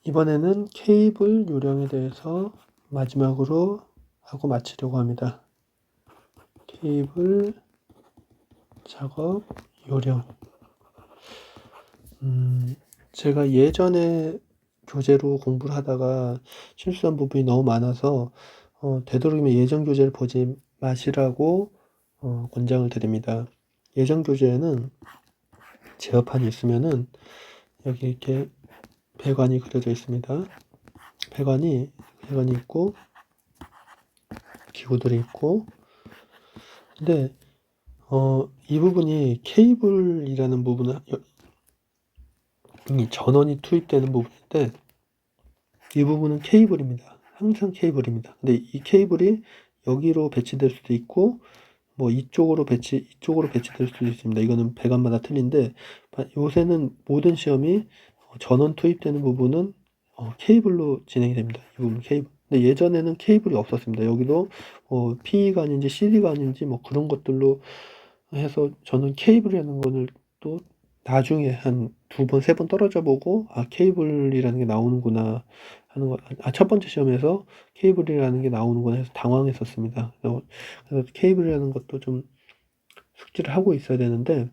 이번에는 케이블 요령에 대해서 마지막으로 하고 마치려고 합니다. 케이블 작업 요령. 제가 예전에 교재로 공부를 하다가 실수한 부분이 너무 많아서 되도록이면 예전 교재를 보지 마시라고 권장을 드립니다. 예전 교재에는 제어판이 있으면은 여기 이렇게 배관이 그려져 있습니다. 배관이 있고 기구들이 있고, 근데 이 부분이 케이블이라는 부분은 이 전원이 투입되는 부분인데, 이 부분은 케이블입니다. 항상 케이블입니다. 근데 이 케이블이 여기로 배치될 수도 있고, 뭐 이쪽으로 배치될 수도 있습니다. 이거는 배관마다 틀린데, 요새는 모든 시험이 전원 투입되는 부분은 케이블로 진행이 됩니다. 이 부분 케이블. 근데 예전에는 케이블이 없었습니다. 여기도 PE가 아닌지 CD가 아닌지 뭐 그런 것들로 해서 저는 케이블이라는 거를 또 나중에 한 2번, 3번 떨어져 보고 케이블이라는 게 나오는구나 하는 거, 첫 번째 시험에서 케이블이라는 게 나오는구나 해서 당황했었습니다. 그래서 케이블이라는 것도 좀 숙지를 하고 있어야 되는데,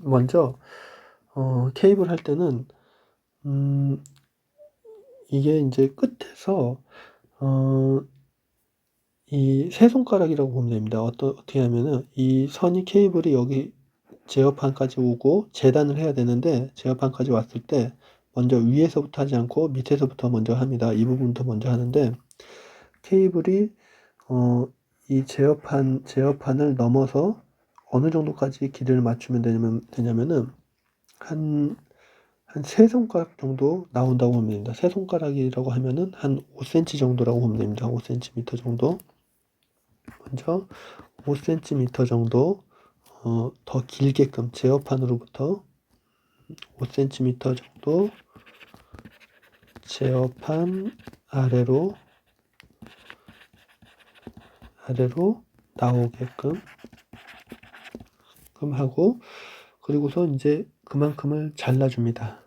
먼저 케이블 할 때는 이게 이제 끝에서 이 세 손가락이라고 보면 됩니다. 어떻게 하면은 이 선이 케이블이 여기 제어판까지 오고 재단을 해야 되는데, 제어판까지 왔을 때 먼저 위에서부터 하지 않고 밑에서부터 먼저 합니다. 이 부분부터 먼저 하는데, 케이블이 이 제어판을 넘어서 어느 정도까지 길이를 맞추면 되냐면은 한 세 손가락 정도 나온다고 보면 됩니다. 세 손가락이라고 하면은 한 5cm 정도라고 보면 됩니다. 5cm 정도. 먼저 5cm 정도 더 길게끔 제어판으로부터 5cm 정도 제어판 아래로 나오게끔 하고, 그리고서 이제 그만큼을 잘라줍니다.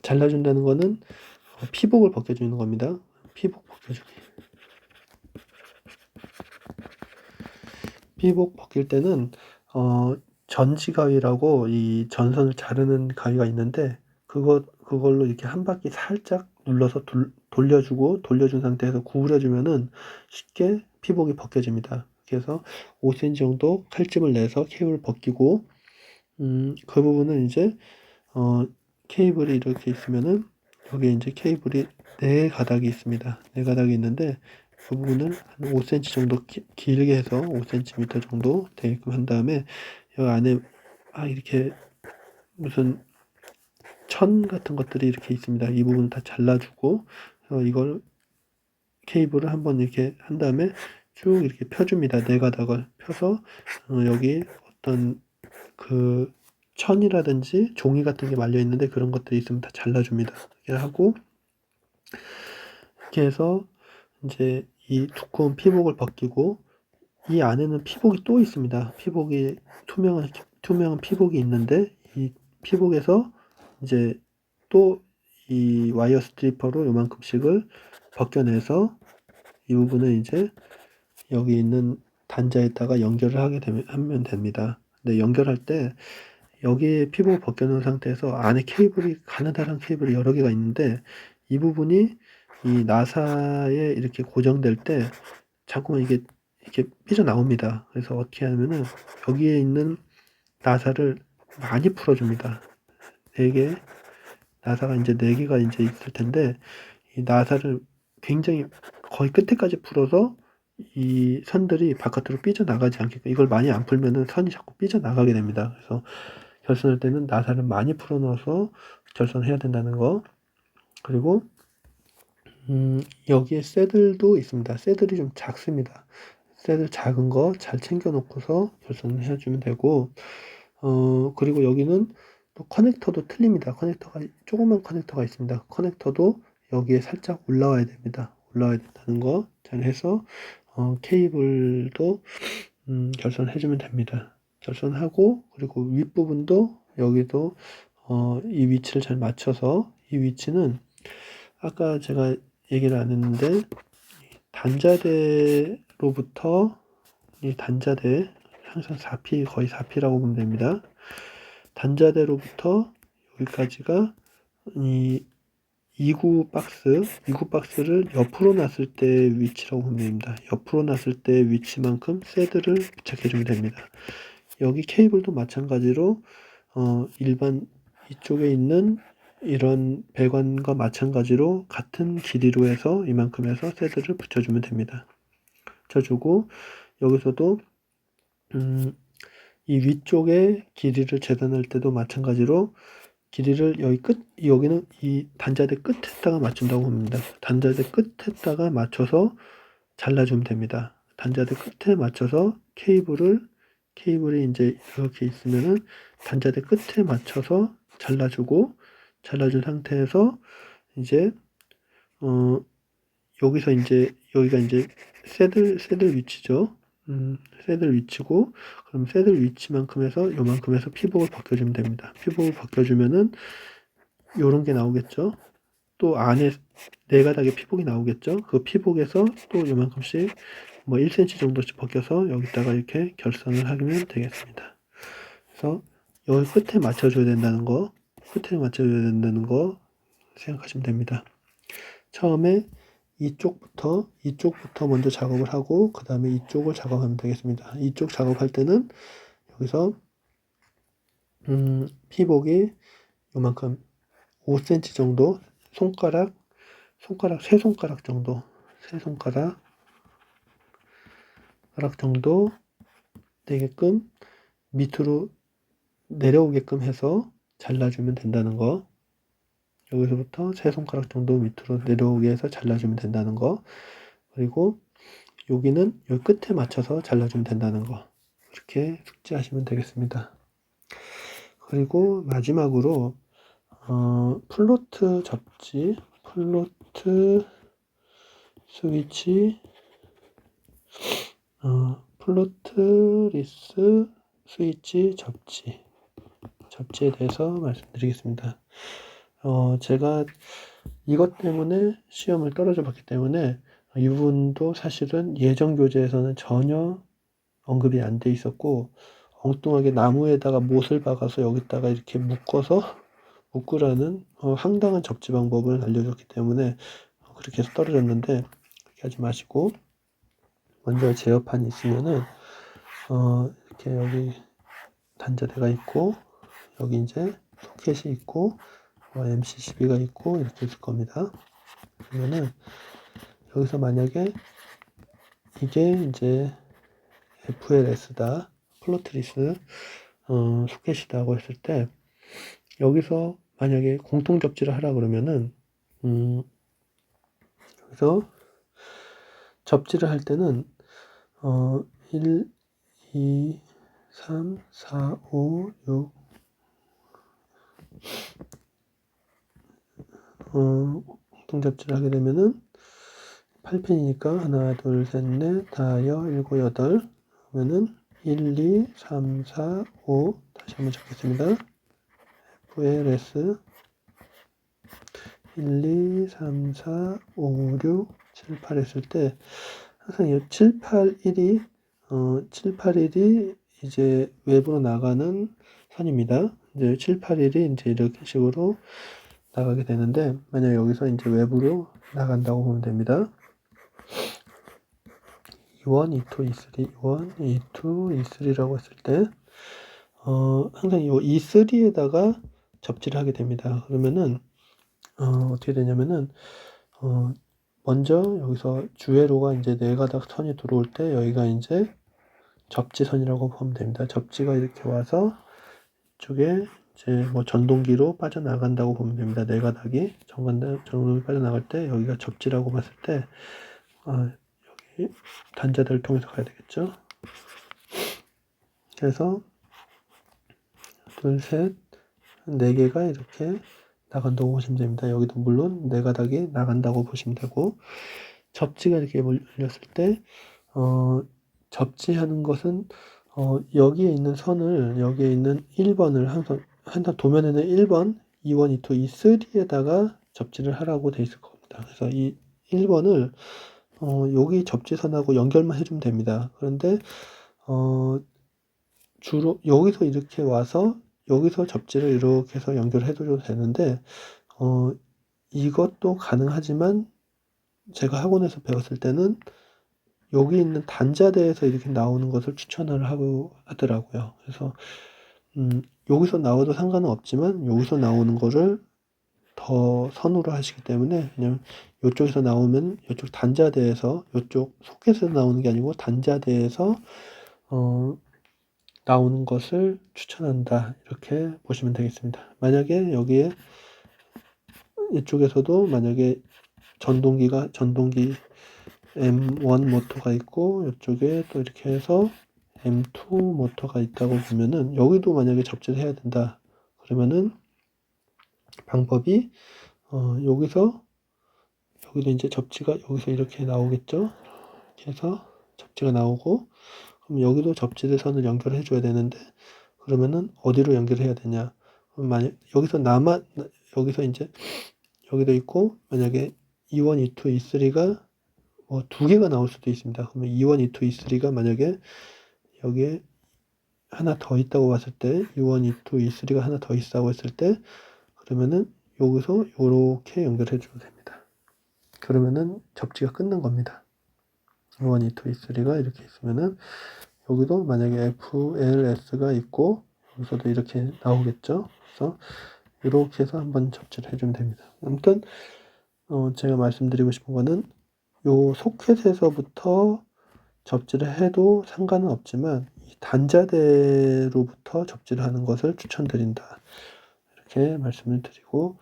잘라준다는 거는 피복을 벗겨주는 겁니다. 피복 벗겨주기. 피복 벗길 때는 전지 가위라고 이 전선을 자르는 가위가 있는데, 그걸로 이렇게 한 바퀴 살짝 눌러서 돌려준 상태에서 구부려주면은 쉽게 피복이 벗겨집니다. 그래서 5cm 정도 칼집을 내서 케이블을 벗기고, 그 부분은 이제 케이블이 이렇게 있으면은 여기 이제 케이블이 4가닥이 있습니다. 4가닥이 있는데, 그 부분을 한 5cm 정도 길게 해서 5cm 정도 되게끔 한 다음에, 여기 안에 이렇게 무슨 천 같은 것들이 이렇게 있습니다. 이 부분 다 잘라주고, 이걸 케이블을 한번 이렇게 한 다음에 쭉 이렇게 펴줍니다. 4가닥을 펴서 여기 어떤 그 천이라든지 종이 같은 게 말려 있는데 그런 것들이 있으면 다 잘라줍니다. 이렇게 하고, 이렇게 해서 이제 이 두꺼운 피복을 벗기고, 이 안에는 피복이 또 있습니다. 피복이 투명한 피복이 있는데, 이 피복에서 이제 또 이 와이어 스트리퍼로 요만큼씩을 벗겨내서 이 부분은 이제 여기 있는 단자에다가 연결을 하면 됩니다. 근데 연결할 때 여기에 피복을 벗겨놓은 상태에서 안에 가느다란 케이블이 여러 개가 있는데, 이 부분이 이 나사에 이렇게 고정될 때 자꾸만 이게 이렇게 삐져나옵니다. 그래서 어떻게 하면은 여기에 있는 나사를 많이 풀어줍니다. 4개, 나사가 이제 4개가 이제 있을 텐데, 이 나사를 굉장히 거의 끝에까지 풀어서 이 선들이 바깥으로 삐져나가지 않게끔, 이걸 많이 안 풀면은 선이 자꾸 삐져나가게 됩니다. 그래서 결선할 때는 나사를 많이 풀어 넣어서 결선해야 된다는 거. 그리고 여기에 새들도 있습니다. 새들이 좀 작습니다. 새들 작은 거 잘 챙겨 놓고서 결선을 해주면 되고, 그리고 여기는 또 커넥터도 틀립니다. 조그만 커넥터가 있습니다. 커넥터도 여기에 살짝 올라와야 됩니다. 올라와야 된다는 거 잘 해서 케이블도 결선을 해주면 됩니다. 결선하고, 그리고 윗부분도 여기도 이 위치를 잘 맞춰서, 이 위치는 아까 제가 얘기를 안 했는데, 단자대로부터 이 단자대, 항상 4P, 거의 4P라고 보면 됩니다. 단자대로부터 여기까지가 이 2구 박스를 옆으로 놨을 때 위치라고 보면 됩니다. 옆으로 놨을 때 위치만큼 새드를 부착해주면 됩니다. 여기 케이블도 마찬가지로 일반 이쪽에 있는 이런 배관과 마찬가지로 같은 길이로 해서 이만큼 해서 새드를 붙여주면 됩니다. 붙여주고 여기서도 이 위쪽에 길이를 재단할 때도 마찬가지로 길이를 여기는 이 단자대 끝에다가 맞춘다고 봅니다. 단자대 끝에다가 맞춰서 잘라주면 됩니다. 단자대 끝에 맞춰서 케이블이 이제 이렇게 있으면은 단자대 끝에 맞춰서 잘라준 상태에서 이제 여기서 이제 여기가 이제 새들 위치죠. 새들 위치고, 그럼 새들 위치만큼 해서 요만큼 해서 피복을 벗겨주면 됩니다. 피복을 벗겨주면은 요런 게 나오겠죠. 또 안에 네 가닥의 피복이 나오겠죠. 그 피복에서 또 요만큼씩 뭐 1cm 정도씩 벗겨서 여기다가 이렇게 결선을 하면 되겠습니다. 그래서 여기 끝에 맞춰줘야 된다는 거 생각하시면 됩니다. 처음에 이쪽부터 먼저 작업을 하고 그 다음에 이쪽을 작업하면 되겠습니다. 이쪽 작업할 때는 여기서 피복이 요만큼 5cm 정도, 세 손가락 정도 되게끔 밑으로 내려오게끔 해서 잘라주면 된다는 거. 여기서부터 세 손가락 정도 밑으로 내려오게 해서 잘라주면 된다는 거. 그리고 여기는 여기 끝에 맞춰서 잘라주면 된다는 거. 이렇게 숙지하시면 되겠습니다. 그리고 마지막으로 플로트 접지, 플로트 스위치, 플로트 리스 스위치 접지에 대해서 말씀드리겠습니다. 제가 이것 때문에 시험을 떨어져 봤기 때문에 이 부분도 사실은 예전 교재에서는 전혀 언급이 안 돼 있었고, 엉뚱하게 나무에다가 못을 박아서 여기다가 이렇게 묶으라는 황당한 접지 방법을 알려줬기 때문에 그렇게 해서 떨어졌는데, 그렇게 하지 마시고 먼저 제어판이 있으면은 이렇게 여기 단자대가 있고, 여기 이제 소켓이 있고, MC12가 있고 이렇게 있을 겁니다. 그러면은 여기서 만약에 이게 이제 FLS다, 플로트리스 소켓이다고 했을 때, 여기서 만약에 공통 접지를 하라 그러면은 여기서 접지를 할 때는 1, 2, 3, 4, 5, 6 공통 접지를 하게 되면은 8핀이니까 하나, 둘, 셋, 넷, 다여, 일곱, 여덟. 그러면은 1, 2, 3, 4, 5. 다시 한번 적겠습니다. FLS 1, 2, 3, 4, 5, 6, 7, 8 했을 때 항상 이 7, 8, 1이 7, 8, 1이 이제 외부로 나가는 선입니다. 이제 7, 8, 1이 이제 이렇게 식으로 나가게 되는데, 만약 여기서 이제 외부로 나간다고 보면 됩니다. 2원, 2투, 2쓰리, 2원, 2투, 2쓰리라고 했을 때 항상 이 2쓰리에다가 접지를 하게 됩니다. 그러면은 어떻게 되냐면은 먼저 여기서 주회로가 이제 네 가닥 선이 들어올 때 여기가 이제 접지선이라고 보면 됩니다. 접지가 이렇게 와서 이쪽에 이제 뭐 전동기로 빠져나간다고 보면 됩니다. 네 가닥이 전동기 빠져나갈 때 여기가 접지라고 봤을 때 여기 단자대를 통해서 가야 되겠죠. 그래서 둘, 셋, 네 개가 이렇게 나간다고 보시면 됩니다. 여기도 물론 네 가닥이 나간다고 보시면 되고, 접지가 이렇게 열렸을 때 접지하는 것은 여기에 있는 선을, 여기에 있는 1번을 항상 도면에는 1번, 2번, 2, 2, 3에다가 접지를 하라고 돼 있을 겁니다. 그래서 이 1번을 여기 접지선하고 연결만 해주면 됩니다. 그런데 주로 여기서 이렇게 와서 여기서 접지를 이렇게 해서 연결해줘도 되는데 이것도 가능하지만 제가 학원에서 배웠을 때는 여기 있는 단자대에서 이렇게 나오는 것을 추천을 하고 하더라고요. 그래서 여기서 나와도 상관은 없지만 여기서 나오는 거를 더 선호를 하시기 때문에 그냥 이쪽에서 나오면 이쪽 단자대에서, 이쪽 소켓에서 나오는 게 아니고 단자대에서 나오는 것을 추천한다, 이렇게 보시면 되겠습니다. 만약에 여기에 이쪽에서도 만약에 전동기 M1 모터가 있고 이쪽에 또 이렇게 해서 M2 모터가 있다고 보면은 여기도 만약에 접지를 해야 된다 그러면은 방법이 여기도 이제 접지가 여기서 이렇게 나오겠죠. 이렇게 해서 접지가 나오고, 그럼 여기도 접지를 선을 연결해 줘야 되는데 그러면은 어디로 연결해야 되냐. 그럼 만약 여기서 이제 여기도 있고 만약에 E1, E2, E3가 두 개가 나올 수도 있습니다. 그러면 E1, E2, E3가 만약에 여기에 하나 더 있다고 봤을 때, E1, E2, E3가 하나 더 있다고 했을 때, 그러면은 여기서 이렇게 연결해 줘도 됩니다. 그러면은 접지가 끝난 겁니다. E1, E2, E3가 이렇게 있으면은 여기도 만약에 FLS가 있고 여기서도 이렇게 나오겠죠. 그래서 이렇게 해서 한번 접지를 해주면 됩니다. 아무튼 제가 말씀드리고 싶은 거는 요 소켓에서부터 접지를 해도 상관은 없지만 이 단자대로부터 접지를 하는 것을 추천드린다, 이렇게 말씀을 드리고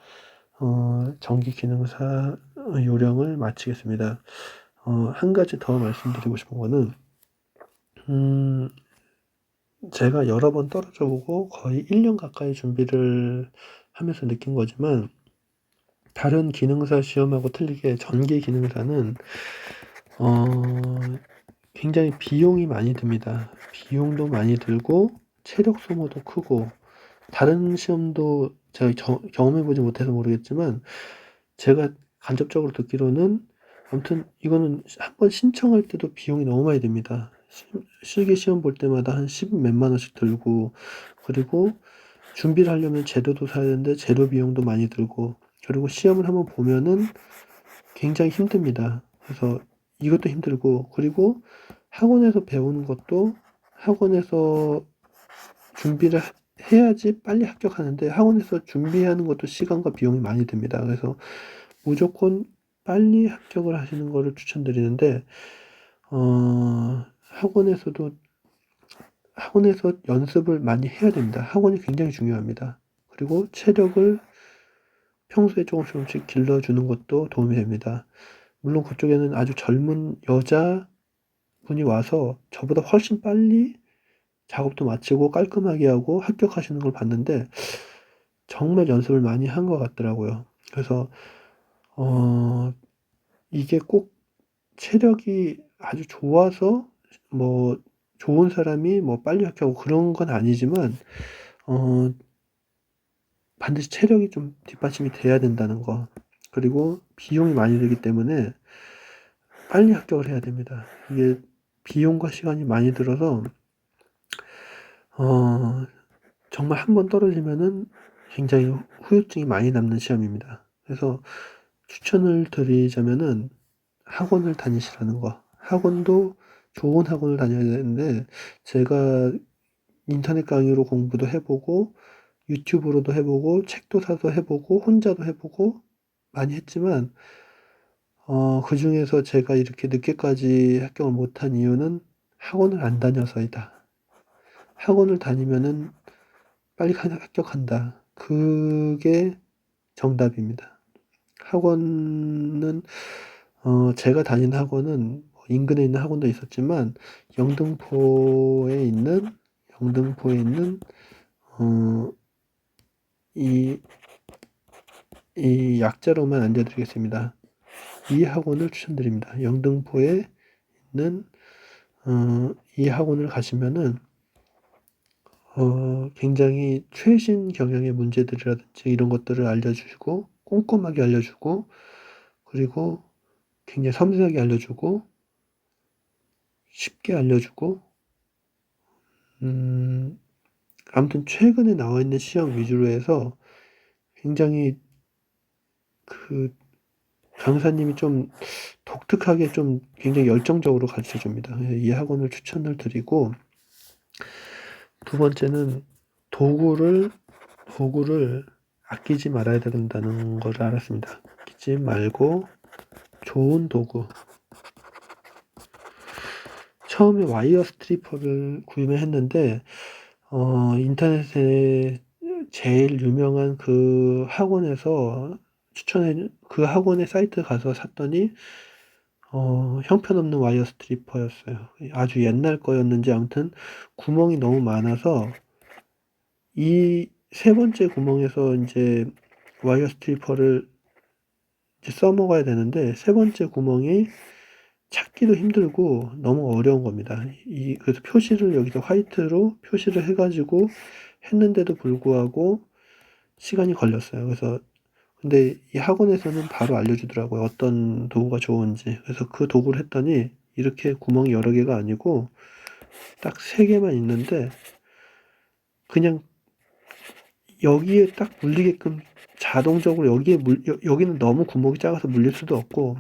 전기 기능사 요령을 마치겠습니다. 한 가지 더 말씀드리고 싶은 거는 제가 여러 번 떨어져 보고 거의 1년 가까이 준비를 하면서 느낀 거지만 다른 기능사 시험하고 틀리게 전기 기능사는 굉장히 비용이 많이 듭니다. 비용도 많이 들고 체력 소모도 크고, 다른 시험도 제가 경험해보지 못해서 모르겠지만 제가 간접적으로 듣기로는 아무튼 이거는 한번 신청할 때도 비용이 너무 많이 듭니다. 실기 시험 볼 때마다 한 10 몇만 원씩 들고, 그리고 준비를 하려면 재료도 사야 되는데 재료 비용도 많이 들고, 그리고 시험을 한번 보면은 굉장히 힘듭니다. 그래서 이것도 힘들고, 그리고 학원에서 배우는 것도 학원에서 준비를 해야지 빨리 합격하는데 학원에서 준비하는 것도 시간과 비용이 많이 듭니다. 그래서 무조건 빨리 합격을 하시는 것을 추천드리는데 학원에서 연습을 많이 해야 됩니다. 학원이 굉장히 중요합니다. 그리고 체력을 평소에 조금씩 길러주는 것도 도움이 됩니다. 물론 그쪽에는 아주 젊은 여자분이 와서 저보다 훨씬 빨리 작업도 마치고 깔끔하게 하고 합격하시는 걸 봤는데 정말 연습을 많이 한 것 같더라고요. 그래서 이게 꼭 체력이 아주 좋아서 뭐 좋은 사람이 뭐 빨리 합격하고 그런 건 아니지만 반드시 체력이 좀 뒷받침이 돼야 된다는 거, 그리고 비용이 많이 들기 때문에 빨리 합격을 해야 됩니다. 이게 비용과 시간이 많이 들어서 정말 한 번 떨어지면은 굉장히 후유증이 많이 남는 시험입니다. 그래서 추천을 드리자면은 학원을 다니시라는 거. 학원도 좋은 학원을 다녀야 되는데 제가 인터넷 강의로 공부도 해보고 유튜브로도 해보고 책도 사서 해보고 혼자도 해보고 많이 했지만 그 중에서 제가 이렇게 늦게까지 합격을 못한 이유는 학원을 안 다녀서이다. 학원을 다니면은 빨리 합격한다. 그게 정답입니다. 학원은 제가 다닌 학원은 인근에 있는 학원도 있었지만 영등포에 있는 이 약자로만 알려드리겠습니다. 이 학원을 추천드립니다. 영등포에 있는 이 학원을 가시면은 굉장히 최신 경영의 문제들이라든지 이런 것들을 알려주고 꼼꼼하게 알려주고 그리고 굉장히 섬세하게 알려주고 쉽게 알려주고 아무튼 최근에 나와 있는 시험 위주로 해서 굉장히 그 강사님이 좀 독특하게 좀 굉장히 열정적으로 가르쳐 줍니다. 이 학원을 추천을 드리고, 두 번째는 도구를 아끼지 말아야 된다는 걸 알았습니다. 아끼지 말고 좋은 도구. 처음에 와이어 스트리퍼를 구매했는데 인터넷에 제일 유명한 그 학원에서 그 학원의 사이트 가서 샀더니 형편없는 와이어 스트리퍼였어요. 아주 옛날 거였는지 아무튼 구멍이 너무 많아서 이 세 번째 구멍에서 이제 와이어 스트리퍼를 이제 써먹어야 되는데 세 번째 구멍이 찾기도 힘들고 너무 어려운 겁니다. 그래서 표시를 여기서 화이트로 표시를 해가지고 했는데도 불구하고 시간이 걸렸어요. 그래서 근데 이 학원에서는 바로 알려주더라고요. 어떤 도구가 좋은지. 그래서 그 도구를 했더니 이렇게 구멍이 여러 개가 아니고 딱 3개만 있는데 그냥 여기에 딱 물리게끔 자동적으로 여기는 너무 구멍이 작아서 물릴 수도 없고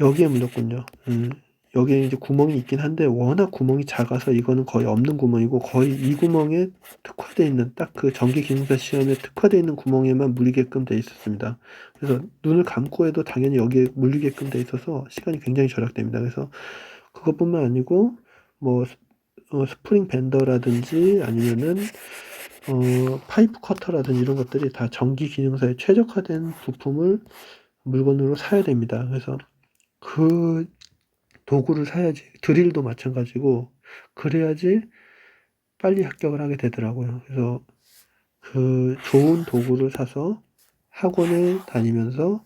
여기에 물렸군요. 여기에 이제 구멍이 있긴 한데 워낙 구멍이 작아서 이거는 거의 없는 구멍이고 거의 이 구멍에 특화되어 있는 딱 그 전기기능사 시험에 특화되어 있는 구멍에만 물리게끔 돼 있었습니다. 그래서 눈을 감고 해도 당연히 여기에 물리게끔 돼 있어서 시간이 굉장히 절약됩니다. 그래서 그것뿐만 아니고 뭐 스프링 밴더라든지 아니면은 파이프 커터라든지 이런 것들이 다 전기 기능사에 최적화된 물건으로 사야 됩니다. 그래서 그 도구를 사야지. 드릴도 마찬가지고 그래야지 빨리 합격을 하게 되더라고요. 그래서 그 좋은 도구를 사서 학원에 다니면서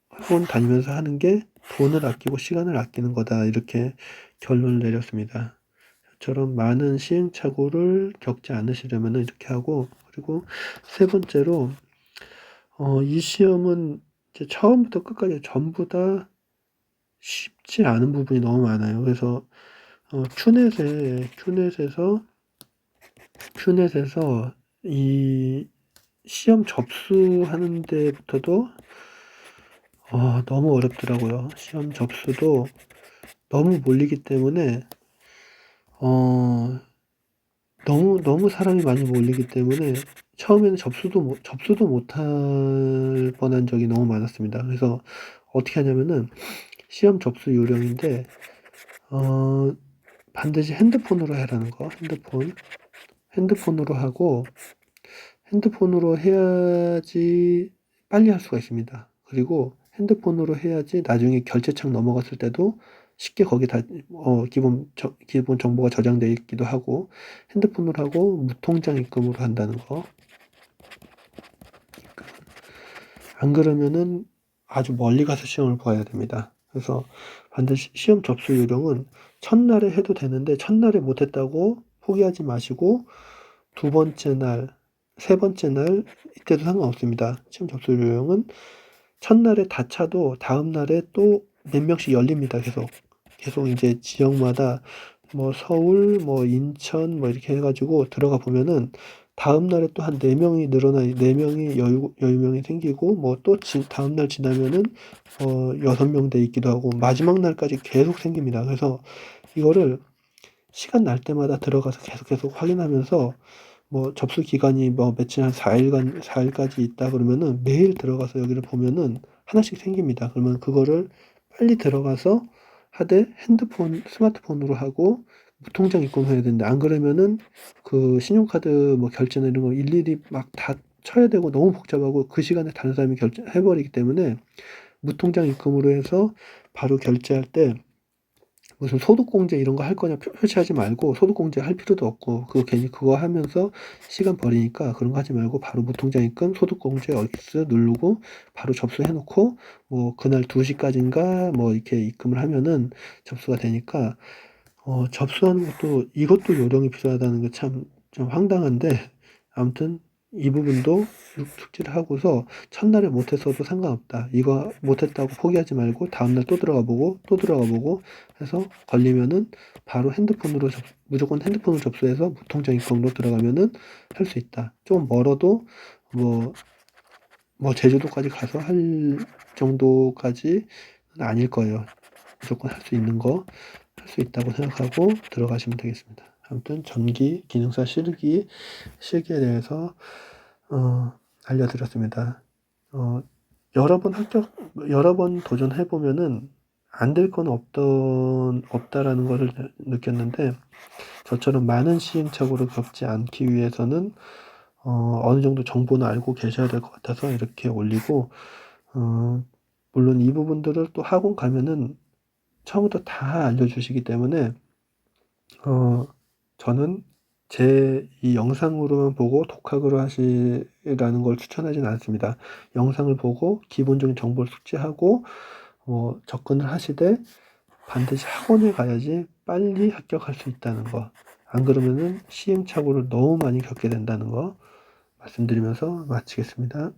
학원 다니면서 하는 게 돈을 아끼고 시간을 아끼는 거다. 이렇게 결론을 내렸습니다. 저런 많은 시행착오를 겪지 않으시려면 이렇게 하고, 그리고 세 번째로 이 시험은 이제 처음부터 끝까지 전부 다 쉽지 않은 부분이 너무 많아요. 그래서 큐넷에서 이 시험 접수하는 데부터도 너무 어렵더라고요. 시험 접수도 너무 몰리기 때문에 너무 사람이 많이 몰리기 때문에 처음에는 접수도 못할 뻔한 적이 너무 많았습니다. 그래서 어떻게 하냐면은 시험 접수 요령인데 반드시 핸드폰으로 해라는 거. 핸드폰으로 하고 핸드폰으로 해야지 빨리 할 수가 있습니다. 그리고 핸드폰으로 해야지 나중에 결제창 넘어갔을 때도 쉽게 거기 기본 정보가 저장되어 있기도 하고 핸드폰으로 하고 무통장 입금으로 한다는 거. 안 그러면은 아주 멀리 가서 시험을 봐야 됩니다. 그래서 반드시 시험 접수 요령은 첫날에 해도 되는데 첫날에 못했다고 포기하지 마시고 두 번째 날, 세 번째 날 이때도 상관없습니다. 시험 접수 요령은 첫날에 다 차도 다음 날에 또 몇 명씩 열립니다. 계속 이제 지역마다 뭐 서울, 뭐 인천, 뭐 이렇게 해가지고 들어가 보면은 다음 날에 또 한 4명이 늘어나, 4명이 10명이 생기고, 뭐 또 다음 날 지나면은 6명 돼 있기도 하고, 마지막 날까지 계속 생깁니다. 그래서 이거를 시간 날 때마다 들어가서 계속 확인하면서 뭐 접수 기간이 뭐 며칠 한 4일까지 있다 그러면은 매일 들어가서 여기를 보면은 하나씩 생깁니다. 그러면 그거를 빨리 들어가서 하되 스마트폰으로 하고 무통장 입금해야 되는데 안 그러면은 그 신용카드 뭐 결제나 이런 거 일일이 막 다 쳐야 되고 너무 복잡하고 그 시간에 다른 사람이 결제해버리기 때문에 무통장 입금으로 해서 바로 결제할 때 무슨 소득공제 이런 거 할 거냐 표시하지 말고, 소득공제 할 필요도 없고 그거 괜히 그거 하면서 시간 버리니까 그런 거 하지 말고 바로 무통장 입금 소득공제 X 누르고 바로 접수해 놓고, 뭐 그날 2시까지인가 뭐 이렇게 입금을 하면은 접수가 되니까, 접수하는 것도, 이것도 요령이 필요하다는 게 참 좀 황당한데, 아무튼 이 부분도 숙지를 하고서 첫날에 못했어도 상관없다. 이거 못했다고 포기하지 말고 다음날 또 들어가 보고 또 들어가 보고 해서, 걸리면은 바로 무조건 핸드폰으로 접수해서 무통장 입금으로 들어가면은 할 수 있다. 좀 멀어도 뭐 제주도까지 가서 할 정도까지는 아닐 거예요. 무조건 할 수 있는 거 할 수 있다고 생각하고 들어가시면 되겠습니다. 아무튼 전기 기능사 실기에 대해서 알려드렸습니다. 여러 번 도전해 보면은 안 될 건 없다라는 것을 느꼈는데, 저처럼 많은 시행착오를 겪지 않기 위해서는 어느 정도 정보는 알고 계셔야 될 것 같아서 이렇게 올리고, 물론 이 부분들을 또 학원 가면은 처음부터 다 알려주시기 때문에 저는 제 이 영상으로만 보고 독학으로 하시라는 걸 추천하지는 않습니다. 영상을 보고 기본적인 정보를 숙지하고 접근을 하시되, 반드시 학원에 가야지 빨리 합격할 수 있다는 거, 안 그러면은 시행착오를 너무 많이 겪게 된다는 거 말씀드리면서 마치겠습니다.